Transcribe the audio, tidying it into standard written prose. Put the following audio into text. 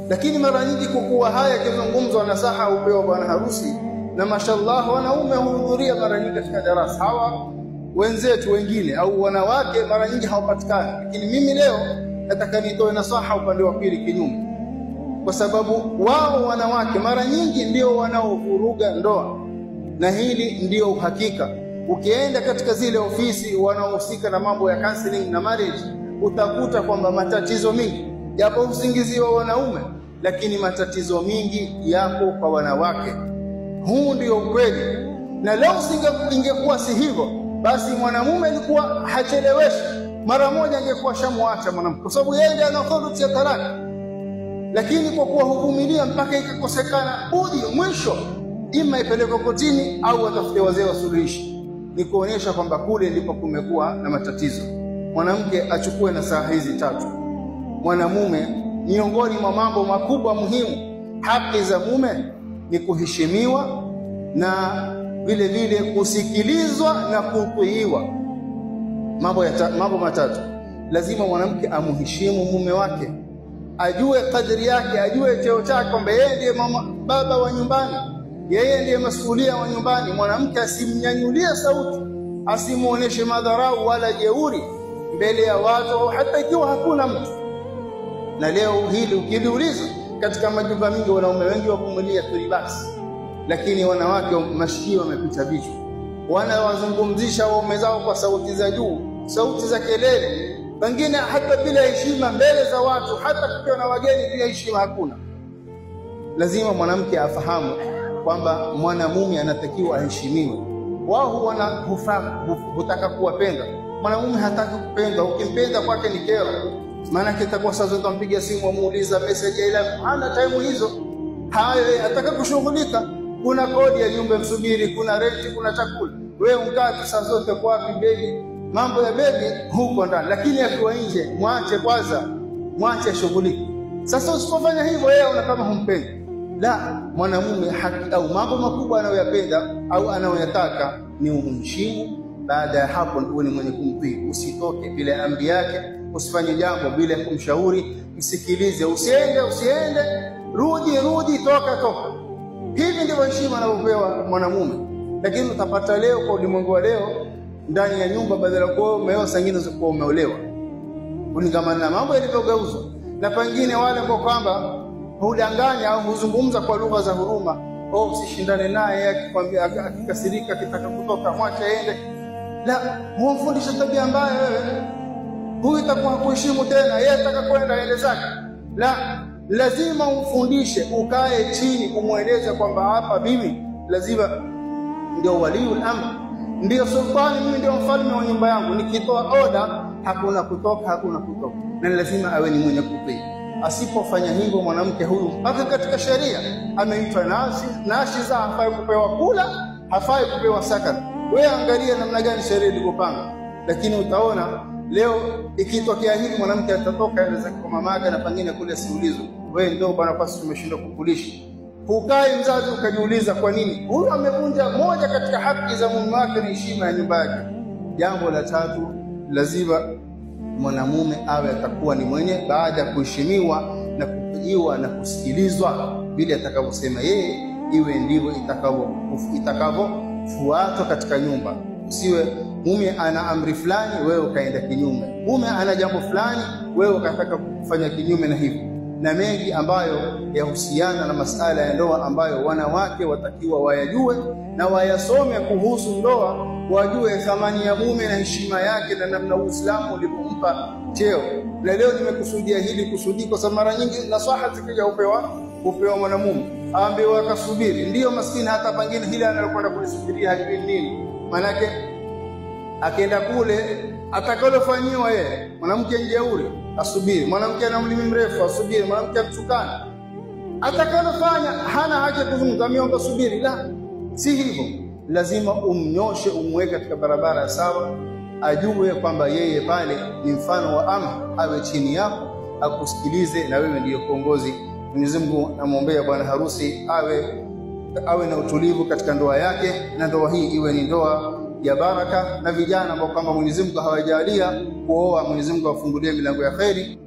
Lakini mara nyingi kukuwa haya kizungumzo nasaha upewa bwana harusi, na mashallah wanaume huhudhuria mara nyingi katika darasa. Hawa wenzetu wengine au wanawake mara nyingi hawapatikani. Lakini mimi leo nataka nitoe nasaha upande wa pili kinyume, kwa sababu wao wanawake mara nyingi ndio wanaovuruga ndoa, na hili ndio uhakika. Ukienda katika zile ofisi wanaohusika na mambo ya counseling na marriage, utakuta kwamba matatizo mingi yapo usingiziwa wanaume, lakini matatizo mingi yapo kwa wanawake. Huu ndio ukweli. Na leo ingekuwa si hivyo, basi mwanamume alikuwa hacheleweshi, mara moja angekuwa shamwacha mwanamke, kwa sababu yeye ndiye ana authority ya talaka. Lakini kwa kuwa huvumilia mpaka ikakosekana budi, mwisho ima ipelekwe kotini au watafute wazee wasuluhishi, ni kuonyesha kwamba kule ndipo kumekuwa na matatizo. Mwanamke achukue na saa hizi tatu. Mwanamume, miongoni mwa mambo makubwa muhimu, haki za mume ni kuheshimiwa na vile vile kusikilizwa na kutiiwa. Mambo matatu. Lazima mwanamke amheshimu mume wake, ajue kadri yake, ajue cheo chake, kwamba yeye ndiye baba wa nyumbani, yeye ndiye masuhulia wa nyumbani. Mwanamke asimnyanyulie sauti, asimuoneshe madharau wala jeuri mbele ya watu, hata ikiwa hakuna mtu. Na leo hili ukiliuliza katika majumba mingi, wanaume wengi wavumilia tulibasi, lakini wanawake mashikio wamepita vichwa, wanawazungumzisha waume zao kwa sauti za juu, sauti za kelele, pengine hata bila heshima mbele za watu, hata kukiwa na wageni pia heshima hakuna. Lazima mwanamke afahamu kwamba mwanamume anatakiwa aheshimiwe. Wao hutaka kuwapenda, mwanamume hataki kupenda. Ukimpenda kwake ni kero, maana kitakuwa sasa utampigia simu umuuliza message ile, hana time hizo. Hayo ataka kushughulika, kuna kodi ya nyumba msubiri, kuna rent, kuna chakula. Wewe ungaa tu saa zote kwa wapi baby? Mambo ya baby huko ndani, lakini akiwa nje mwache kwanza, mwache shughulika. Sasa usipofanya hivyo, yeye una kama humpendi. La, mwanamume haki au mambo makubwa anayoyapenda au anayoyataka ni umheshimu. Baada ya hapo uwe ni mwenye kumtii, usitoke bila amri yake, usifanye jambo bila kumshauri, msikilize, usiende, rudi, toka. Hivi ndivyo heshima anayopewa mwanamume. Lakini utapata leo kwa ulimwengu wa leo, ndani ya nyumba badala ya kuwa umeoa, sangine zikuwa umeolewa, kulingana na mambo yalivyogeuzwa. Na pengine wale ambao kwamba hudanganya au huzungumza kwa lugha za huruma, usishindane naye, akikwambia akikasirika kitaka kutoka mwache aende. La, humfundisha tabia mbaya wewe. Huyu itakuwa kuheshimu tena, yeye ataka kwenda aende zake. La, lazima umfundishe, ukae chini umueleze kwamba hapa mimi lazima ndio waliul amr, ndio sultani, mimi ndio mfalme wa nyumba yangu. Nikitoa oda hakuna kutoka, na lazima awe ni mwenye kutii. Asipofanya hivyo mwanamke huyu, mpaka katika sheria ameitwa nashiza, hafai kupewa kula, hafai kupewa sakana. Wewe angalia namna gani sheria ilikopanga. Lakini utaona leo ikitokea hivi, mwanamke atatoka anaweza kwa mamake na pengine kule siulizwe, wewe ndio bwana pasi tumeshindwa kukulisha. Ukae mzazi ukajiuliza kwa nini huyu amevunja moja katika haki za mume wake, na heshima ya nyumba yake. Jambo la tatu, lazima mwanamume awe atakuwa ni mwenye, baada ya kuheshimiwa na kupigiwa na kusikilizwa vile atakavyosema yeye, iwe ndivyo itakavyofuatwa katika nyumba. Usiwe mume ana amri fulani wewe ukaenda kinyume, mume ana jambo fulani wewe ukataka kufanya kinyume na hivyo. Na mengi ambayo yahusiana na masala ya ndoa ambayo wanawake watakiwa wayajue na wayasome kuhusu ndoa, wajue thamani ya mume na heshima yake na namna Uislamu ulivyompa cheo. Na leo nimekusudia hili kusudi kwa sababu mara nyingi nasaha zikija upewa mwanamume aambiwa akasubiri. Ndio maskini, hata pengine hili analokwenda kulisubiria hajui nini. Manake akienda kule atakalofanywa yeye, mwanamke njeuri asubiri, mwanamke ana mlimi mrefu asubiri, mwanamke mtukana atakalofanya hana haki kuzungumza, ameomba subiri. La, si hivyo. Lazima umnyoshe, umweke katika barabara sawa, ajue kwamba yeye pale ni mfano wa awe chini yako, akusikilize, na wewe ndiyo kiongozi. Mwenyezi Mungu namuombea bwana harusi awe na utulivu katika ndoa yake, na ndoa hii iwe ni ndoa ya baraka, na vijana ambao kama Mwenyezi Mungu hawajalia kuoa, Mwenyezi Mungu afungulie milango ya kheri.